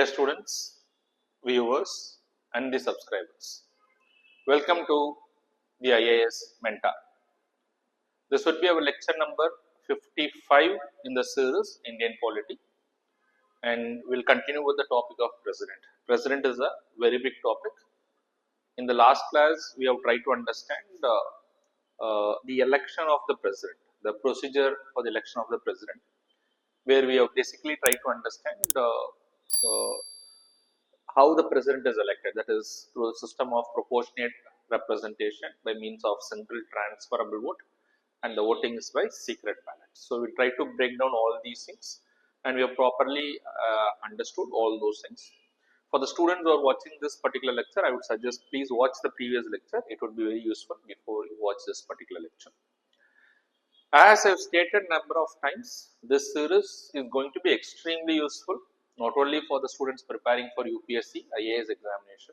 Dear students, viewers and the subscribers, welcome to the IAS Mentor. This would be our lecture number 55 in the series Indian Polity, and we'll continue with the topic of President. President is a very big topic. In the last class, we have tried to understand the election of the President, the procedure for the election of the President, where we have basically tried to understand how the president is elected, that is through a system of proportionate representation by means of single transferable vote, and the voting is by secret ballot. So we try to break down all these things, and we have properly understood all those things. For the students who are watching this particular lecture, I would suggest please watch the previous lecture. It would be very useful before you watch this particular lecture. As I have stated number of times, this series is going to be extremely useful, not only for the students preparing for UPSC IAS examination,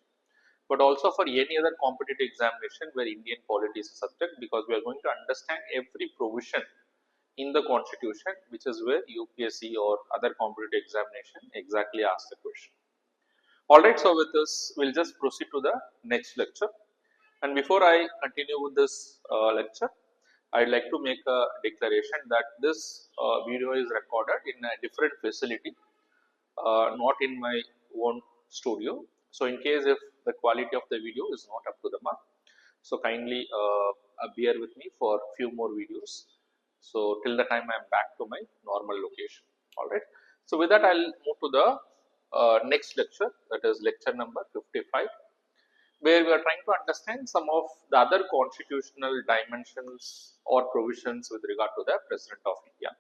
but also for any other competitive examination where Indian polity is a subject, because we are going to understand every provision in the constitution, which is where UPSC or other competitive examination exactly asks the question. Alright, so with this, we'll just proceed to the next lecture. And before I continue with this lecture, I'd like to make a declaration that this video is recorded in a different facility, not in my own studio. So in case if the quality of the video is not up to the mark, so kindly bear with me for few more videos. So till the time I am back to my normal location. Alright. So with that, I'll move to the next lecture, that is lecture number 55, where we are trying to understand some of the other constitutional dimensions or provisions with regard to the President of India.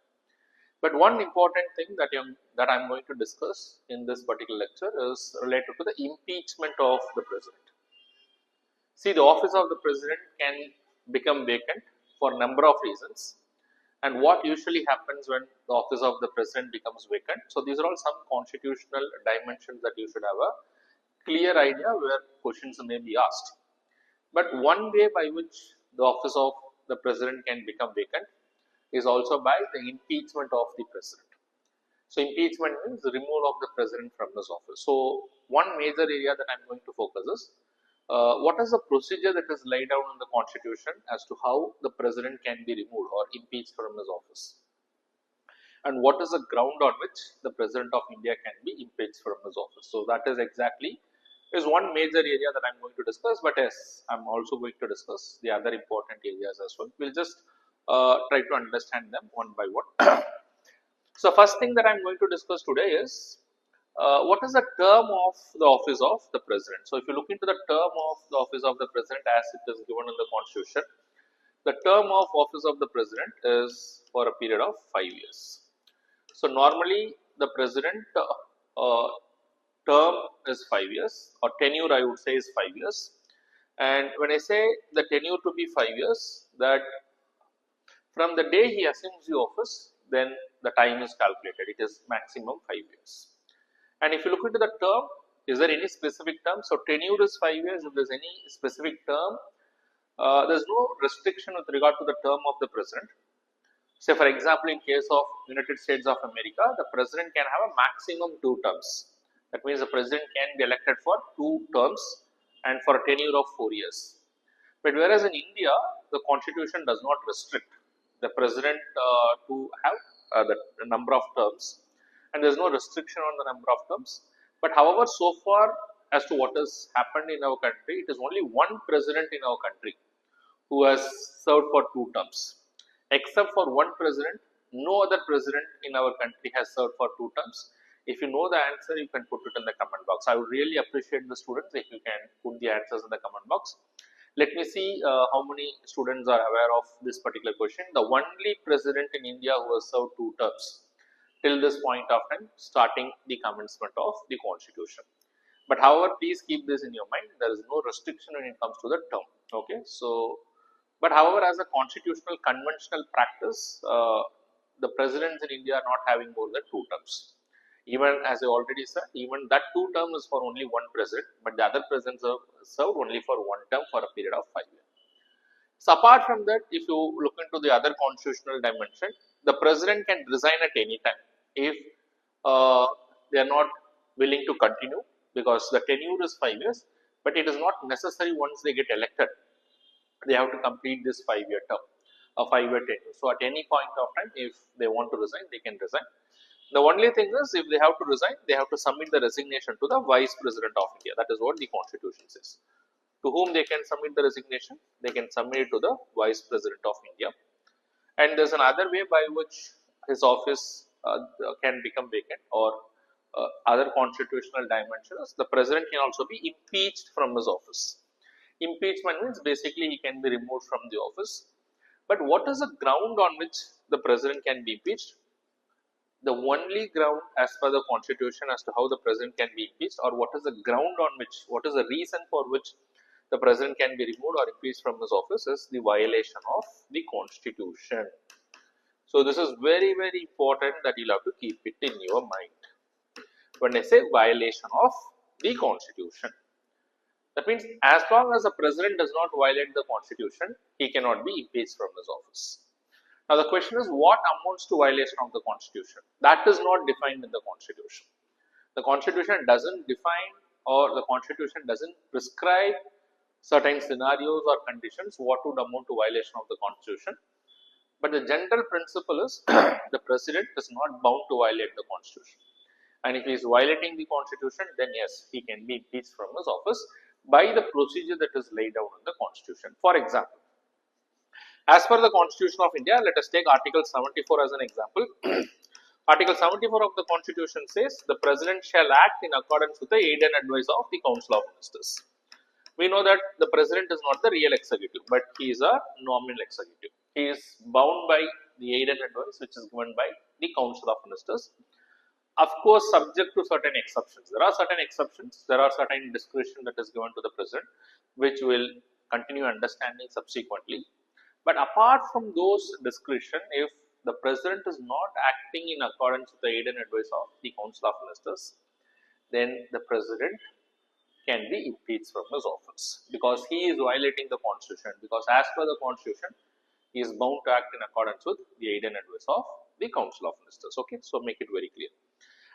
But one important thing that I'm going to discuss in this particular lecture is related to the impeachment of the President. See, the office of the President can become vacant for a number of reasons. And what usually happens when the office of the President becomes vacant? So these are all some constitutional dimensions that you should have a clear idea where questions may be asked. But one way by which the office of the President can become vacant is also by the impeachment of the President. So impeachment means the removal of the President from his office. So one major area that I'm going to focus is what is the procedure that is laid down in the Constitution as to how the President can be removed or impeached from his office, and what is the ground on which the President of India can be impeached from his office. So that is one major area that I'm going to discuss, but yes, I'm also going to discuss the other important areas as well. We'll just try to understand them one by one. So first thing that I'm going to discuss today is what is the term of the office of the President. So if you look into the term of the office of the President as it is given in the Constitution, the term of office of the President is for a period of 5 years. So normally the President term is 5 years, or tenure I would say is 5 years. And when I say the tenure to be 5 years, that from the day he assumes the office, then the time is calculated. It is maximum 5 years. And if you look into the term, is there any specific term? So tenure is 5 years. If there is any specific term, there is no restriction with regard to the term of the President. Say for example, in case of United States of America, the President can have a maximum 2 terms. That means the President can be elected for 2 terms and for a tenure of 4 years. But whereas in India, the Constitution does not restrict the President to have the number of terms, and there is no restriction on the number of terms. But however, so far as to what has happened in our country, it is only one President in our country who has served for 2 terms. Except for one President, no other President in our country has served for 2 terms. If you know the answer, you can put it in the comment box. I would really appreciate the students if you can put the answers in the comment box. Let me see how many students are aware of this particular question. The only President in India who has served 2 terms till this point of time, starting the commencement of the Constitution. But however, please keep this in your mind. There is no restriction when it comes to the term. Okay. So, but however, as a constitutional conventional practice, the presidents in India are not having more than 2 terms. Even as I already said, even that 2 terms is for only one president, but the other presidents are served only for 1 term for a period of 5 years. So apart from that, if you look into the other constitutional dimension, the president can resign at any time if they are not willing to continue because the tenure is 5 years, but it is not necessary once they get elected. They have to complete this 5-year term, a 5-year tenure. So, at any point of time, if they want to resign, they can resign. The only thing is, if they have to resign, they have to submit the resignation to the Vice President of India. That is what the Constitution says. To whom they can submit the resignation? They can submit it to the Vice President of India. And there is another way by which his office can become vacant, or other constitutional dimensions. The President can also be impeached from his office. Impeachment means basically he can be removed from the office. But what is the ground on which the President can be impeached? The only ground as per the Constitution as to how the President can be impeached, or what is the ground on which, what is the reason for which the President can be removed or impeached from his office, is the violation of the Constitution. So, this is very, very important that you will have to keep it in your mind. When I say violation of the Constitution, that means as long as the President does not violate the Constitution, he cannot be impeached from his office. Now, the question is, what amounts to violation of the Constitution? That is not defined in the Constitution. The Constitution doesn't define, or the Constitution doesn't prescribe certain scenarios or conditions what would amount to violation of the Constitution. But the general principle is the President is not bound to violate the Constitution. And if he is violating the Constitution, then yes, he can be impeached from his office by the procedure that is laid out in the Constitution. For example, as per the Constitution of India, let us take Article 74 as an example. Article 74 of the Constitution says the President shall act in accordance with the aid and advice of the Council of Ministers. We know that the President is not the real executive, but he is a nominal executive. He is bound by the aid and advice which is given by the Council of Ministers. Of course, subject to certain exceptions. There are certain exceptions, there are certain discretion that is given to the President, which will continue understanding subsequently. But apart from those discretion, if the President is not acting in accordance with the aid and advice of the Council of Ministers, then the President can be impeached from his office because he is violating the Constitution, because as per the Constitution, he is bound to act in accordance with the aid and advice of the Council of Ministers. Okay, so make it very clear.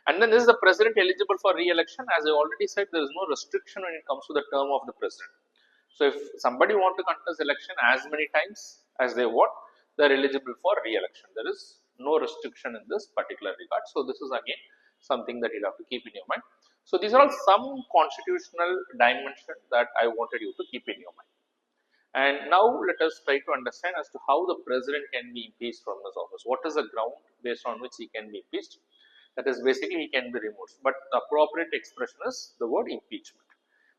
And then, is the President eligible for re-election? As I already said, there is no restriction when it comes to the term of the President. So, if somebody want to contest election as many times as they want, they are eligible for re-election. There is no restriction in this particular regard. So, this is again something that you have to keep in your mind. So, these are all some constitutional dimensions that I wanted you to keep in your mind. And now, let us try to understand as to how the President can be impeached from his office. What is the ground based on which he can be impeached? That is, basically he can be removed. But the appropriate expression is the word impeachment.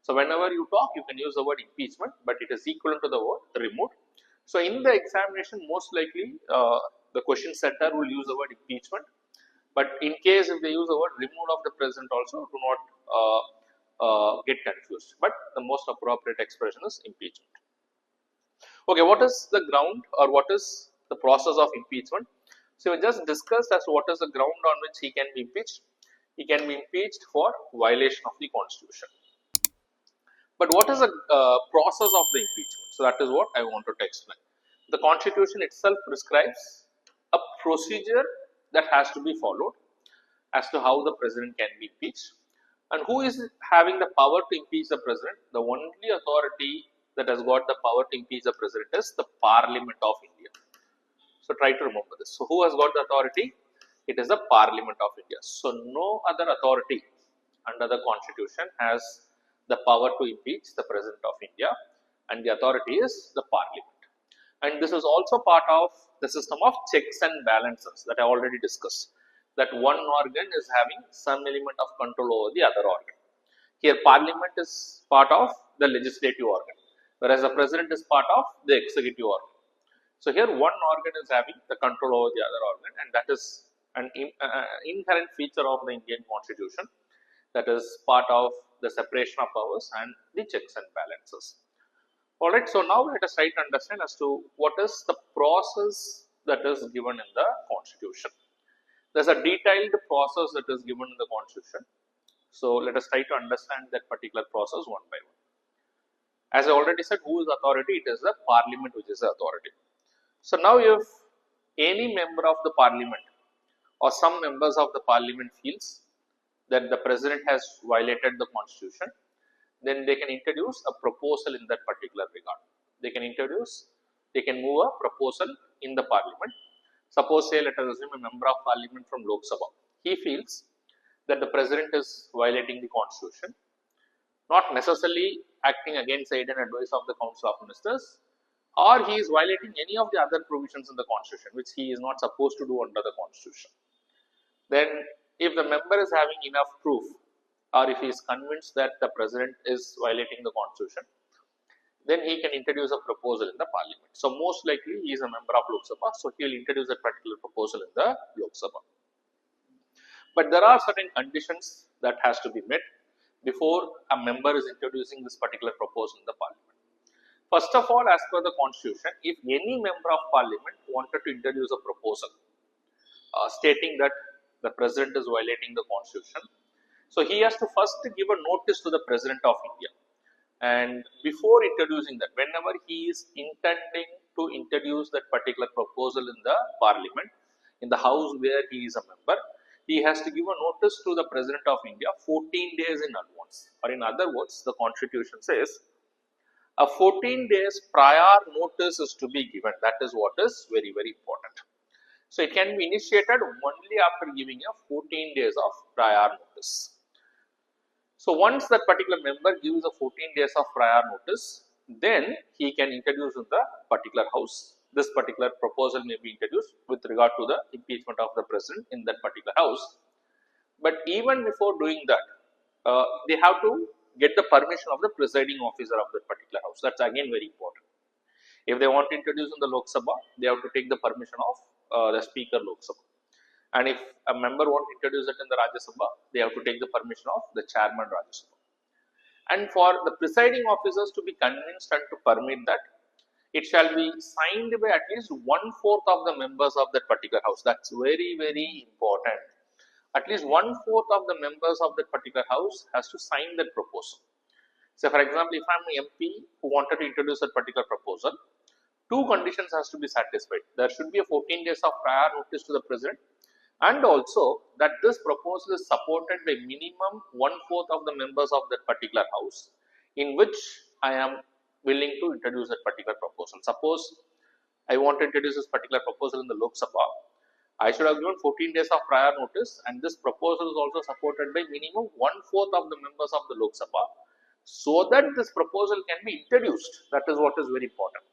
So, whenever you talk, you can use the word impeachment, but it is equivalent to the word removed. So, in the examination, most likely the question setter will use the word impeachment. But in case if they use the word removed of the President also, do not get confused. But the most appropriate expression is impeachment. Okay, what is the ground, or what is the process of impeachment? So, we just discussed as to what is the ground on which he can be impeached. He can be impeached for violation of the Constitution. But what is the process of the impeachment? So, that is what I wanted to explain. The Constitution itself prescribes a procedure that has to be followed as to how the President can be impeached. And who is having the power to impeach the President? The only authority that has got the power to impeach the President is the Parliament of India. So, try to remember this. So, who has got the authority? It is the Parliament of India. So, no other authority under the Constitution has the power to impeach the President of India, and the authority is the Parliament. And this is also part of the system of checks and balances that I already discussed, that one organ is having some element of control over the other organ. Here, Parliament is part of the legislative organ, whereas the President is part of the executive organ. So, here one organ is having the control over the other organ, and that is an inherent feature of the Indian Constitution, that is part of the separation of powers and the checks and balances. Alright, so now let us try to understand as to what is the process that is given in the Constitution. There is a detailed process that is given in the Constitution. So, let us try to understand that particular process one by one. As I already said, who is authority? It is the Parliament which is the authority. So, now if any member of the Parliament or some members of the Parliament feels that the president has violated the constitution, then they can introduce a proposal in that particular regard. They can move a proposal in the parliament. Suppose, say, let us assume a member of parliament from Lok Sabha. He feels that the president is violating the constitution, not necessarily acting against the aid and advice of the Council of Ministers, or he is violating any of the other provisions in the constitution, which he is not supposed to do under the constitution. Then, if the member is having enough proof, or if he is convinced that the president is violating the constitution, then he can introduce a proposal in the parliament. So, most likely he is a member of Lok Sabha, so he will introduce that particular proposal in the Lok Sabha. But there are certain conditions that has to be met before a member is introducing this particular proposal in the parliament. First of all, as per the constitution, if any member of parliament wanted to introduce a proposal stating that the president is violating the constitution, so he has to first give a notice to the president of India. And before introducing that, whenever he is intending to introduce that particular proposal in the parliament, in the house where he is a member, he has to give a notice to the president of India 14 days in advance. Or in other words, the constitution says a 14 days prior notice is to be given. That is what is very, very important. So it can be initiated only after giving a 14 days of prior notice. So once that particular member gives a 14 days of prior notice, then he can introduce in the particular house. This particular proposal may be introduced with regard to the impeachment of the president in that particular house. But even before doing that, they have to get the permission of the presiding officer of that particular house. That's again very important. If they want to introduce in the Lok Sabha, they have to take the permission of the Speaker Lok Sabha. And if a member wants to introduce it in the Rajya Sabha, they have to take the permission of the chairman Rajya Sabha. And for the presiding officers to be convinced and to permit that, it shall be signed by at least 1/4 of the members of that particular house. That's very, very important. At least 1/4 of the members of that particular house has to sign that proposal. So, for example, if I'm an MP who wanted to introduce a particular proposal, two conditions has to be satisfied. There should be a 14 days of prior notice to the president, and also that this proposal is supported by minimum 1/4 of the members of that particular house, in which I am willing to introduce that particular proposal. Suppose I want to introduce this particular proposal in the Lok Sabha, I should have given 14 days of prior notice, and this proposal is also supported by minimum 1/4 of the members of the Lok Sabha, so that this proposal can be introduced. That is what is very important.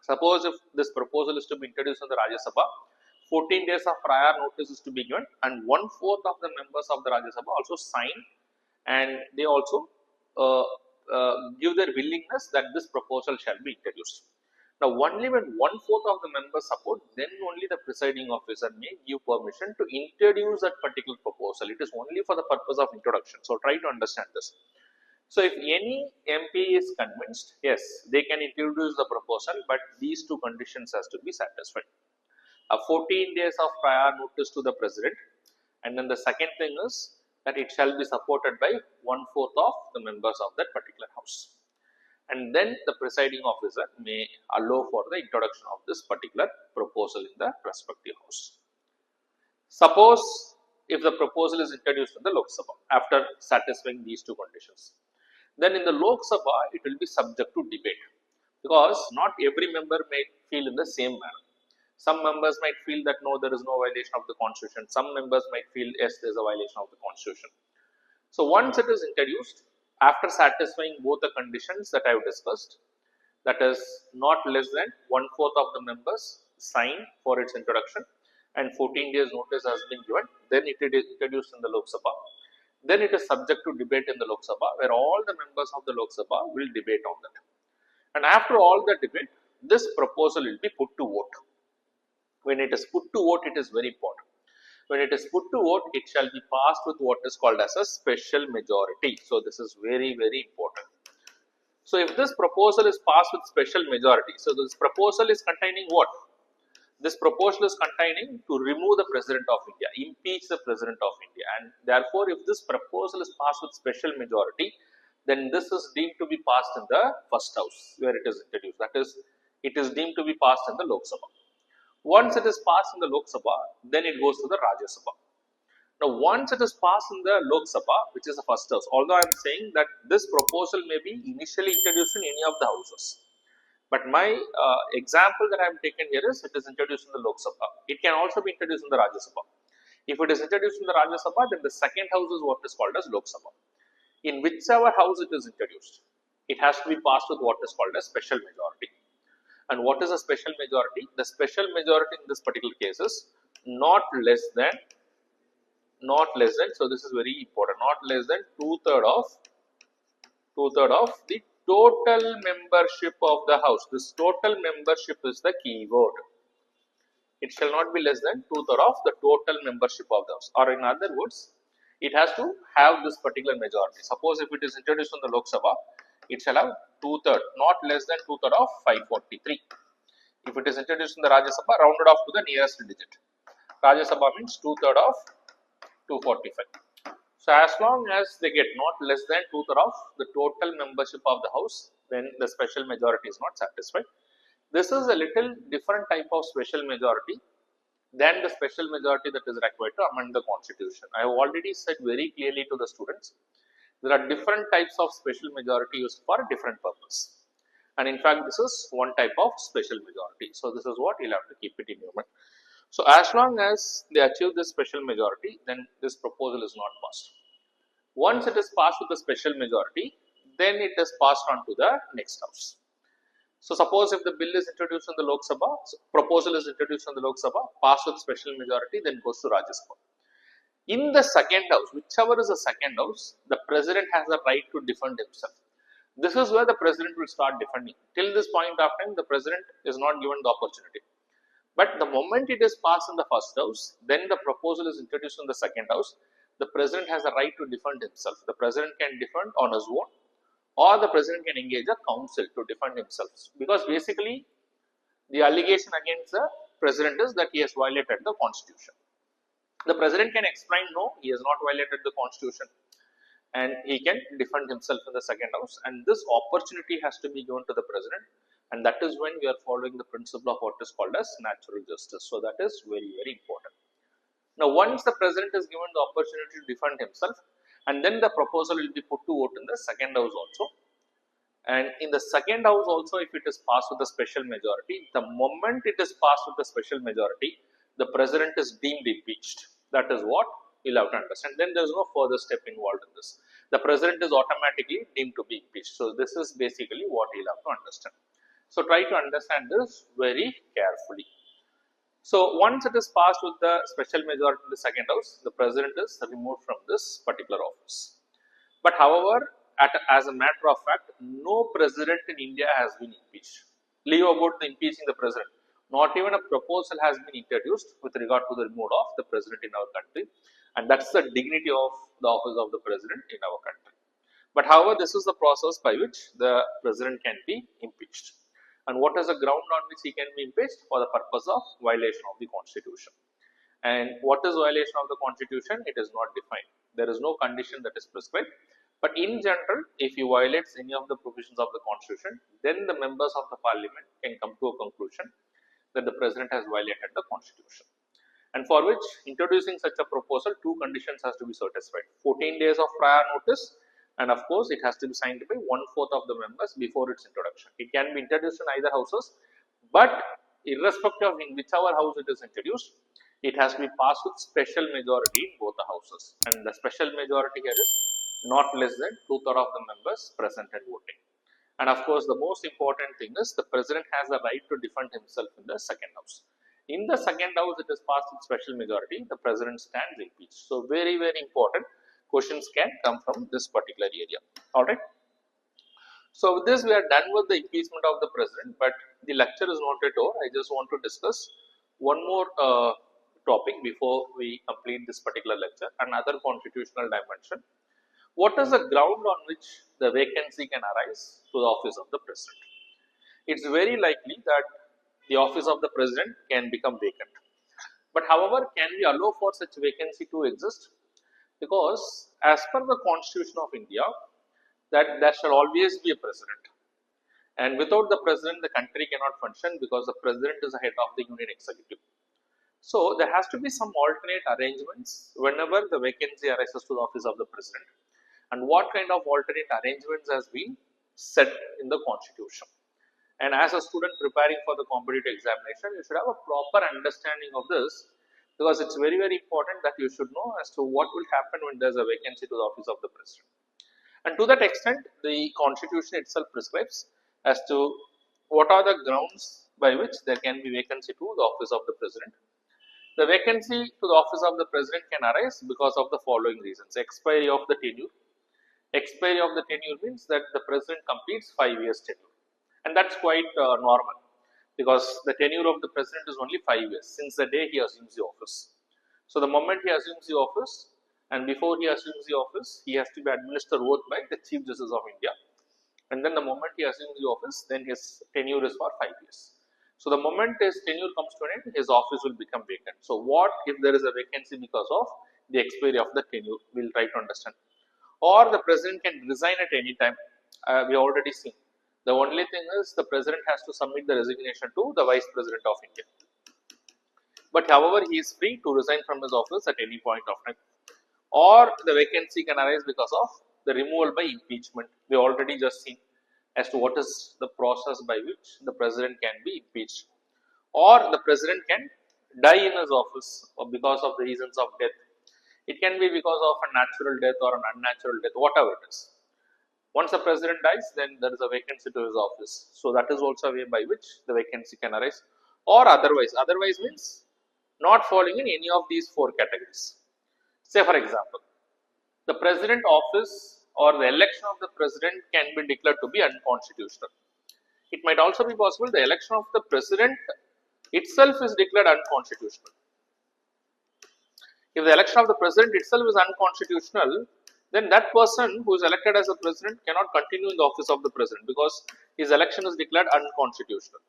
Suppose if this proposal is to be introduced in the Rajya Sabha, 14 days of prior notice is to be given, and 1/4 of the members of the Rajya Sabha also sign, and they also give their willingness that this proposal shall be introduced. Now, only when 1/4 of the members support, then only the presiding officer may give permission to introduce that particular proposal. It is only for the purpose of introduction. So, try to understand this. So, if any MP is convinced, yes, they can introduce the proposal, but these two conditions has to be satisfied. A 14 days of prior notice to the president, and then the second thing is that it shall be supported by 1/4 of the members of that particular house. And then the presiding officer may allow for the introduction of this particular proposal in the respective house. Suppose if the proposal is introduced in the Lok Sabha after satisfying these two conditions, then in the Lok Sabha it will be subject to debate, because not every member may feel in the same manner. Some members might feel that no, there is no violation of the constitution. Some members might feel yes, there is a violation of the constitution. So once it is introduced, after satisfying both the conditions that I have discussed, that is not less than 1/4 of the members sign for its introduction, and 14 days notice has been given, then it is introduced in the Lok Sabha. Then it is subject to debate in the Lok Sabha, where all the members of the Lok Sabha will debate on that. And after all the debate, this proposal will be put to vote. When it is put to vote, it is very important. When it is put to vote, it shall be passed with what is called as a special majority. So, this is very, very important. So, if this proposal is passed with special majority, so this proposal is containing what? This proposal is containing to remove the President of India, impeach the President of India, and therefore, if this proposal is passed with special majority, then this is deemed to be passed in the first house where it is introduced. That is, it is deemed to be passed in the Lok Sabha. Once it is passed in the Lok Sabha, then it goes to the Rajya Sabha. Now, once it is passed in the Lok Sabha, which is the first house, although I am saying that this proposal may be initially introduced in any of the houses, but my example that I have taken here is it is introduced in the Lok Sabha. It can also be introduced in the Rajya Sabha. If it is introduced in the Rajya Sabha, then the second house is what is called as Lok Sabha. In whichever house it is introduced, it has to be passed with what is called a special majority. And what is a special majority? The special majority in this particular case is not less than, so this is very important, not less than two-thirds of the total membership of the house. This total membership is the key word. It shall not be less than two-thirds of the total membership of the house, or in other words, it has to have this particular majority. Suppose if it is introduced in the Lok Sabha, it shall have two-thirds, not less than two-thirds of 543. If it is introduced in the Rajya Sabha, rounded off to the nearest digit. Rajya Sabha means two-thirds of 245. So, as long as they get not less than two-thirds of the total membership of the house, then the special majority is not satisfied. This is a little different type of special majority than the special majority that is required to amend the constitution. I have already said very clearly to the students, there are different types of special majority used for a different purpose. And in fact, this is one type of special majority. So, this is what you will have to keep it in your mind. So, as long as they achieve this special majority, then this proposal is not passed. Once it is passed with the special majority, then it is passed on to the next house. So, suppose if the bill is introduced in the Lok Sabha, proposal is introduced in the Lok Sabha, passed with special majority, then goes to Rajya Sabha. In the second house, whichever is the second house, the president has the right to defend himself. This is where the president will start defending. Till this point of time, the president is not given the opportunity. But the moment it is passed in the first house, then the proposal is introduced in the second house, the president has the right to defend himself. The president can defend on his own, or the president can engage a council to defend himself. Because basically, the allegation against the president is that he has violated the constitution. The president can explain, no, he has not violated the constitution, and he can defend himself in the second house, and this opportunity has to be given to the president, and that is when we are following the principle of what is called as natural justice. So, that is very, very important. Now, once the president is given the opportunity to defend himself, and then the proposal will be put to vote in the second house also, and in the second house also, if it is passed with a special majority, the moment it is passed with a special majority, the president is deemed impeached. That is what you will have to understand. Then there is no further step involved in this. The president is automatically deemed to be impeached. So, this is basically what you will have to understand. So, try to understand this very carefully. So, once it is passed with the special majority in the second house, the president is removed from this particular office. But however, as a matter of fact, no president in India has been impeached. Leave about the impeaching the president. Not even a proposal has been introduced with regard to the removal of the president in our country, and that is the dignity of the office of the president in our country. But however, this is the process by which the president can be impeached. And what is the ground on which he can be impeached? For the purpose of violation of the constitution. And what is violation of the constitution? It is not defined. There is no condition that is prescribed. But in general, if he violates any of the provisions of the constitution, then the members of the parliament can come to a conclusion that the president has violated the constitution. And for which introducing such a proposal, two conditions has to be satisfied. 14 days of prior notice, and of course, it has to be signed by 1/4 of the members before its introduction. It can be introduced in either houses, but irrespective of in whichever house it is introduced, it has to be passed with special majority in both the houses. And the special majority here is not less than 2/3 of the members present and voting. And of course, the most important thing is the president has the right to defend himself in the second house. In the second house, it is passed with special majority, the president stands impeached. So, very, very important questions can come from this particular area. Alright. So, with this we are done with the impeachment of the president, but the lecture is not yet over. I just want to discuss one more topic before we complete this particular lecture, another constitutional dimension. What is the ground on which the vacancy can arise to the office of the president? It is very likely that the office of the president can become vacant. But however, can we allow for such vacancy to exist? Because as per the Constitution of India, that there shall always be a president. And without the president, the country cannot function because the president is the head of the union executive. So there has to be some alternate arrangements whenever the vacancy arises to the office of the president. And what kind of alternate arrangements has been set in the constitution. And as a student preparing for the competitive examination, you should have a proper understanding of this, because it's very, very important that you should know as to what will happen when there's a vacancy to the office of the president. And to that extent, the constitution itself prescribes as to what are the grounds by which there can be vacancy to the office of the president. The vacancy to the office of the president can arise because of the following reasons: expiry of the tenure. Expiry of the tenure means that the president completes 5 years tenure, and that's quite normal, because the tenure of the president is only 5 years since the day he assumes the office. So the moment he assumes the office, and before he assumes the office, he has to be administered oath by the Chief Justice of India, and then the moment he assumes the office, then his tenure is for 5 years. So the moment his tenure comes to an end, his office will become vacant. So what if there is a vacancy because of the expiry of the tenure? We'll try to understand. Or the president can resign at any time. We already seen. The only thing is the president has to submit the resignation to the Vice President of India. But however, he is free to resign from his office at any point of time. Or the vacancy can arise because of the removal by impeachment. We already just seen as to what is the process by which the president can be impeached. Or the president can die in his office or because of the reasons of death. It can be because of a natural death or an unnatural death, whatever it is. Once the president dies, then there is a vacancy to his office. So that is also a way by which the vacancy can arise. Or otherwise. Otherwise means not falling in any of these 4 categories. Say for example, the president office or the election of the president can be declared to be unconstitutional. It might also be possible the election of the president itself is declared unconstitutional. If the election of the president itself is unconstitutional, then that person who is elected as a president cannot continue in the office of the president, because his election is declared unconstitutional.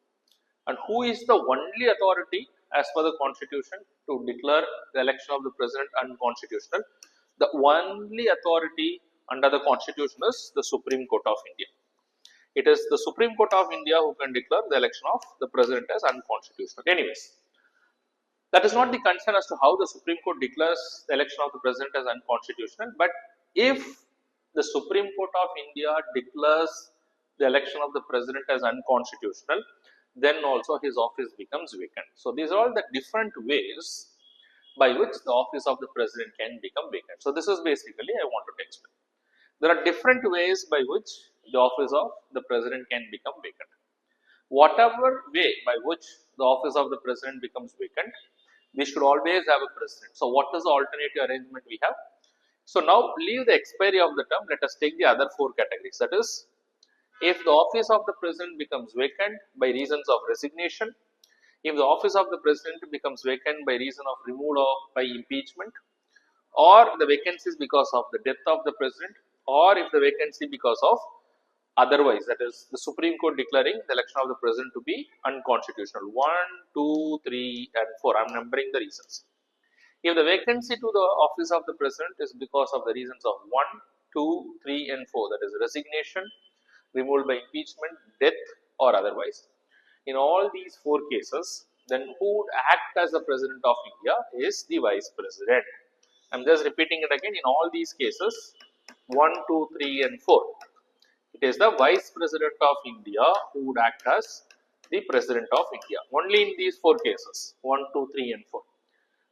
And who is the only authority as per the constitution to declare the election of the president unconstitutional? The only authority under the constitution is the Supreme Court of India. It is the Supreme Court of India who can declare the election of the president as unconstitutional. Anyways, that is not the concern as to how the Supreme Court declares the election of the president as unconstitutional, but if the Supreme Court of India declares the election of the president as unconstitutional, then also his office becomes vacant. So these are all the different ways by which the office of the president can become vacant. So this is basically I wanted to explain. There are different ways by which the office of the president can become vacant. Whatever way by which the office of the president becomes vacant, we should always have a president. So what is the alternative arrangement we have? So now leave the expiry of the term, let us take the other 4 categories. That is, if the office of the president becomes vacant by reasons of resignation, if the office of the president becomes vacant by reason of removal by impeachment, or the vacancy is because of the death of the president, or if the vacancy because of otherwise, that is the Supreme Court declaring the election of the president to be unconstitutional. 1, 2, 3 and 4, I am numbering the reasons. If the vacancy to the office of the president is because of the reasons of 1, 2, 3 and 4, that is resignation, removal by impeachment, death or otherwise, in all these 4 cases, then who would act as the president of India is the vice president. I am just repeating it again. In all these cases, 1, 2, 3 and 4, it is the vice president of India who would act as the president of India. Only in these 4 cases, 1, 2, 3 and 4.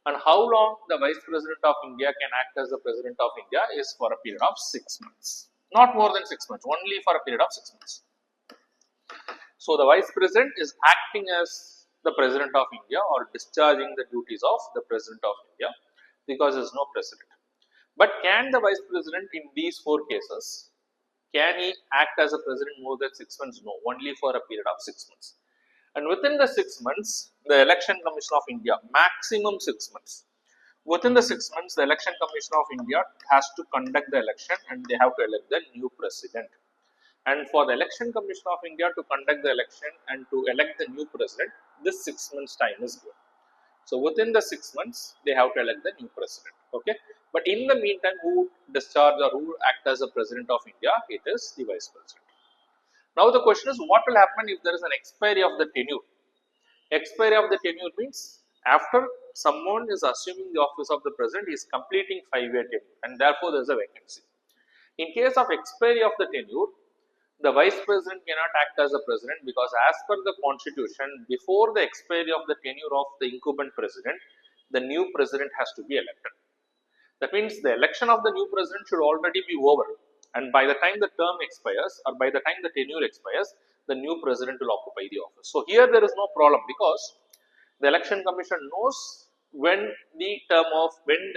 And how long the vice president of India can act as the president of India is for a period of 6 months. Not more than 6 months, only for a period of 6 months. So the vice president is acting as the president of India or discharging the duties of the president of India, because there is no president. But can the vice president in these 4 cases, can he act as a president more than 6 months? No, only for a period of 6 months. And within the 6 months, the Election Commission of India, maximum 6 months. Within the 6 months, the Election Commission of India has to conduct the election and they have to elect the new president. And for the Election Commission of India to conduct the election and to elect the new president, this 6 months time is given. So within the 6 months, they have to elect the new president. Okay. But in the meantime, who discharge or who act as the president of India? It is the vice president. Now the question is, what will happen if there is an expiry of the tenure? Expiry of the tenure means After someone is assuming the office of the president, he is completing 5-year tenure and therefore there is a vacancy. In case of expiry of the tenure, the vice president cannot act as a president because as per the constitution, before the expiry of the tenure of the incumbent president, the new president has to be elected. That means the election of the new president should already be over, and by the time the term expires or by the time the tenure expires, the new president will occupy the office. So here there is no problem because the election commission knows when the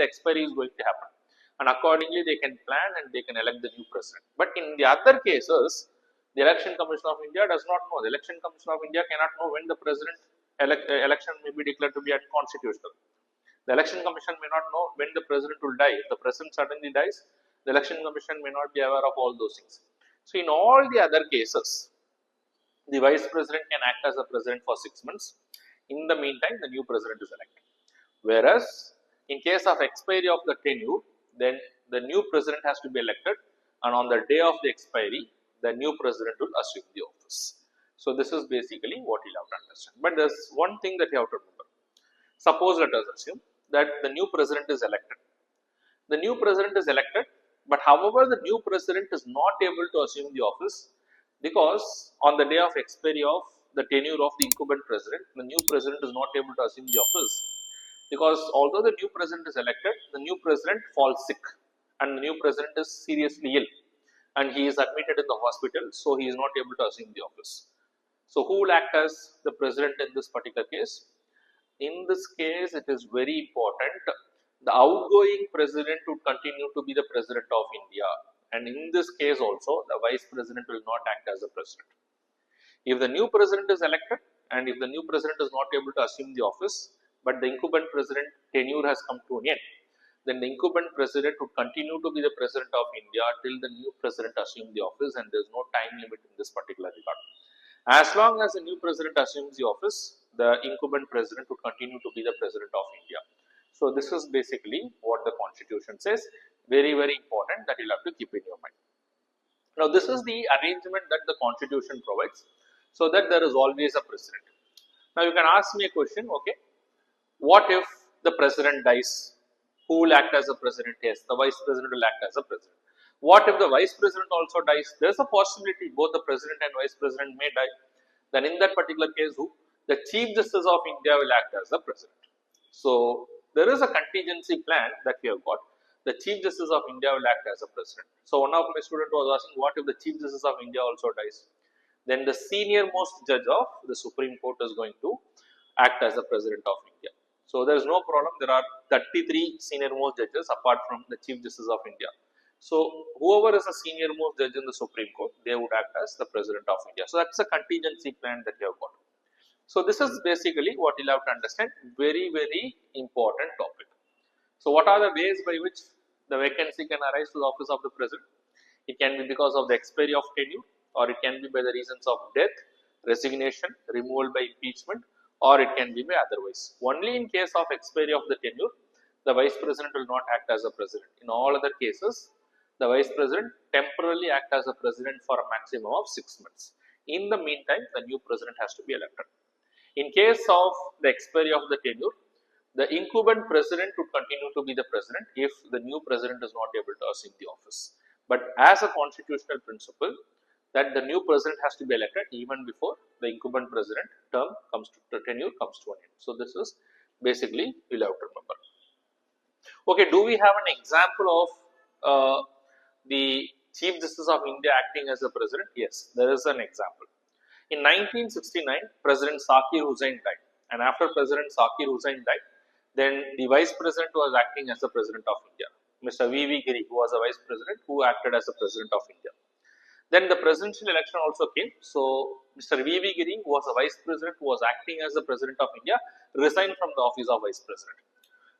expiry is going to happen, and accordingly they can plan and they can elect the new president. But in the other cases, the Election Commission of India does not know. The Election Commission of India cannot know when the president election may be declared to be unconstitutional. The Election Commission may not know when the president will die. If the president suddenly dies, the Election Commission may not be aware of all those things. So in all the other cases, the vice president can act as a president for 6 months. In the meantime, the new president is elected. Whereas, in case of expiry of the tenure, then the new president has to be elected, and on the day of the expiry, the new president will assume the office. So this is basically what you have to understand. But there's one thing that you have to remember. Suppose let us assume that the new president is elected. The new president is elected, but however the new president is not able to assume the office because on the day of expiry of the tenure of the incumbent president, the new president is not able to assume the office because although the new president is elected, the new president falls sick and the new president is seriously ill and he is admitted in the hospital, so he is not able to assume the office. So who will act as the president in this particular case? In this case, it is very important. The outgoing president would continue to be the president of India, and in this case also, the vice president will not act as the president. If the new president is elected, and if the new president is not able to assume the office, but the incumbent president tenure has come to an end, then the incumbent president would continue to be the president of India till the new president assumes the office, and there is no time limit in this particular regard. As long as the new president assumes the office, the incumbent president would continue to be the president of India. So this is basically what the constitution says. Very, very important that you'll have to keep in your mind. Now this is the arrangement that the constitution provides, so that there is always a president. Now you can ask me a question, okay, what if the president dies? Who will act as a president? Yes, the vice president will act as a president. What if the vice president also dies? There is a possibility both the president and vice president may die. Then in that particular case, who? The Chief Justice of India will act as the president. So there is a contingency plan that we have got. The Chief Justice of India will act as a president. So one of my students was asking, what if the Chief Justice of India also dies? Then the senior most judge of the Supreme Court is going to act as the president of India. So there is no problem. There are 33 senior most judges apart from the Chief Justice of India. So whoever is a senior most judge in the Supreme Court, they would act as the president of India. So that's a contingency plan that you have got. So this is basically what you'll have to understand. Very, very important topic. So what are the ways by which the vacancy can arise to the office of the president? It can be because of the expiry of tenure, or it can be by the reasons of death, resignation, removal by impeachment, or it can be by otherwise. Only in case of expiry of the tenure, the vice president will not act as a president. In all other cases, the vice president temporarily act as a president for a maximum of 6 months. In the meantime, the new president has to be elected. In case of the expiry of the tenure, the incumbent president would continue to be the president if the new president is not able to assume the office. But as a constitutional principle, that the new president has to be elected even before the incumbent president tenure comes to an end. So this is basically you'll have to remember. Okay, do we have an example of the Chief Justice of India acting as a president? Yes, there is an example. In 1969, President Zakir Hussain died, and after President Zakir Hussain died, then the Vice President was acting as the President of India, Mr. V.V. Giri, who was a Vice President who acted as the President of India. Then the presidential election also came, so Mr. V.V. Giri, who was a Vice President who was acting as the President of India, resigned from the office of Vice President.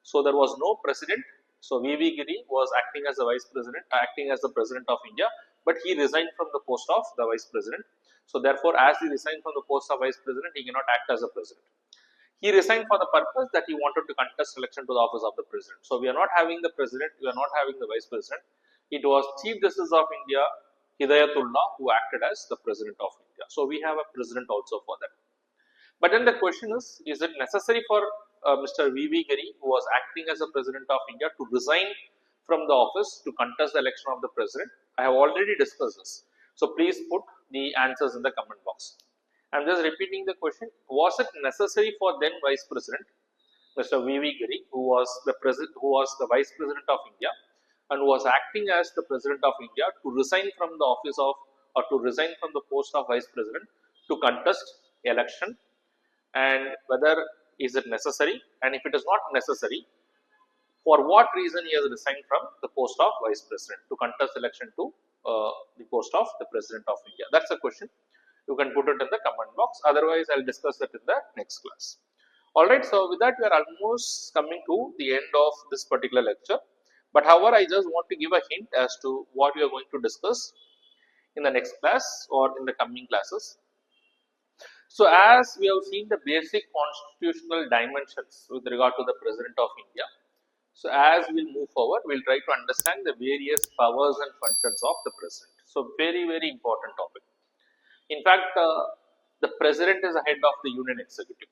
So there was no President. So V.V. Giri was acting as the Vice President, acting as the President of India, but he resigned from the post of the Vice President. So therefore, as he resigned from the post of Vice President, he cannot act as a President. He resigned for the purpose that he wanted to contest election to the office of the President. So we are not having the President, we are not having the Vice President. It was Chief Justice of India, Hidayatullah, who acted as the President of India. So we have a President also for that. But then the question is it necessary for Mr. V.V. Giri, who was acting as the President of India, to resign from the office to contest the election of the President? I have already discussed this. So please put the answers in the comment box. I am just repeating the question. Was it necessary for then Vice President, Mr. V.V. Giri, who was the Vice President of India and who was acting as the President of India, to resign from the office of, or to resign from the post of Vice President to contest election, and whether is it necessary, and if it is not necessary, for what reason he has resigned from the post of Vice President to contest election to the post of the President of India? That's a question. You can put it in the comment box. Otherwise, I'll discuss that in the next class. Alright, so with that, we are almost coming to the end of this particular lecture. But however, I just want to give a hint as to what we are going to discuss in the next class or in the coming classes. So, as we have seen the basic constitutional dimensions with regard to the President of India, so as we move forward, we will try to understand the various powers and functions of the President. So, very, very important topic. In fact, the President is the head of the Union Executive,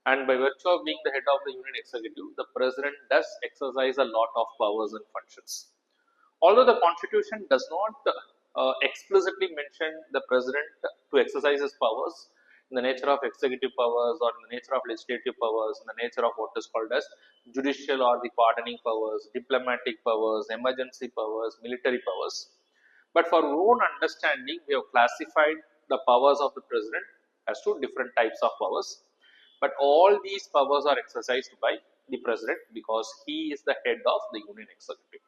and by virtue of being the head of the Union Executive, the President does exercise a lot of powers and functions. Although the Constitution does not explicitly mention the President to exercise his powers in the nature of executive powers or in the nature of legislative powers, in the nature of what is called as judicial or the pardoning powers, diplomatic powers, emergency powers, military powers. But for our own understanding, we have classified the powers of the President as two different types of powers. But all these powers are exercised by the President because he is the head of the Union Executive.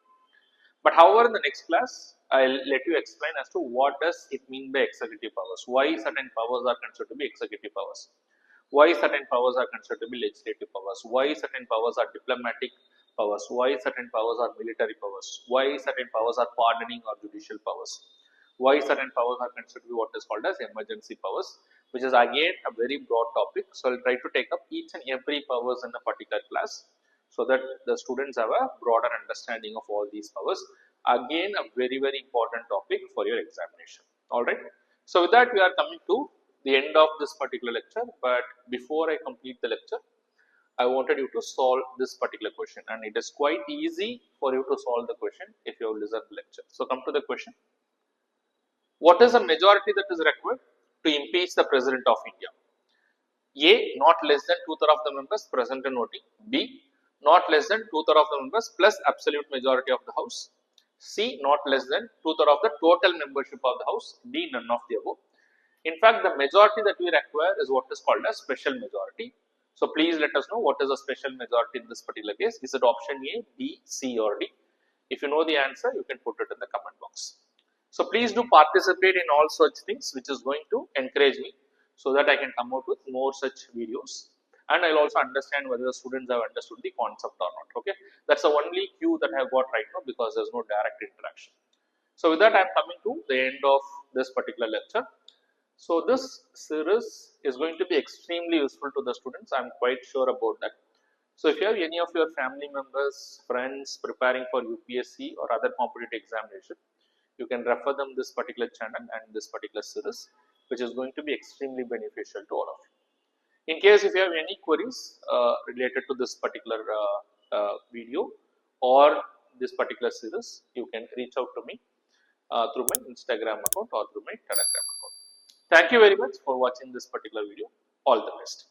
But however, in the next class, I'll let you explain as to what does it mean by executive powers. Why certain powers are considered to be executive powers? Why certain powers are considered to be legislative powers? Why certain powers are diplomatic powers? Why certain powers are military powers? Why certain powers are pardoning or judicial powers? Why certain powers are considered to be what is called as emergency powers, which is again a very broad topic. So I'll try to take up each and every powers in a particular class, so that the students have a broader understanding of all these powers. Again, a very, very important topic for your examination. Alright. So with that, we are coming to the end of this particular lecture. But before I complete the lecture, I wanted you to solve this particular question, and it is quite easy for you to solve the question if you have listened to the lecture. So come to the question. What is the majority that is required to impeach the President of India? A. Not less than 2/3 of the members present and voting. B. Not less than 2/3 of the members plus absolute majority of the House. C. Not less than 2/3 of the total membership of the House. D. None of the above. In fact, the majority that we require is what is called a special majority. So please let us know what is a special majority in this particular case. Is it option A, B, C or D? If you know the answer, you can put it in the comment box. So please do participate in all such things, which is going to encourage me so that I can come out with more such videos, and I'll also understand whether the students have understood the concept or not. Okay, that's the only cue that I have got right now because there's no direct interaction. So with that, I'm coming to the end of this particular lecture. So this series is going to be extremely useful to the students. I'm quite sure about that. So if you have any of your family members, friends preparing for UPSC or other competitive examination, you can refer them this particular channel and this particular series, which is going to be extremely beneficial to all of you. In case if you have any queries related to this particular video or this particular series, you can reach out to me through my Instagram account or through my Telegram account. Thank you very much for watching this particular video. All the best.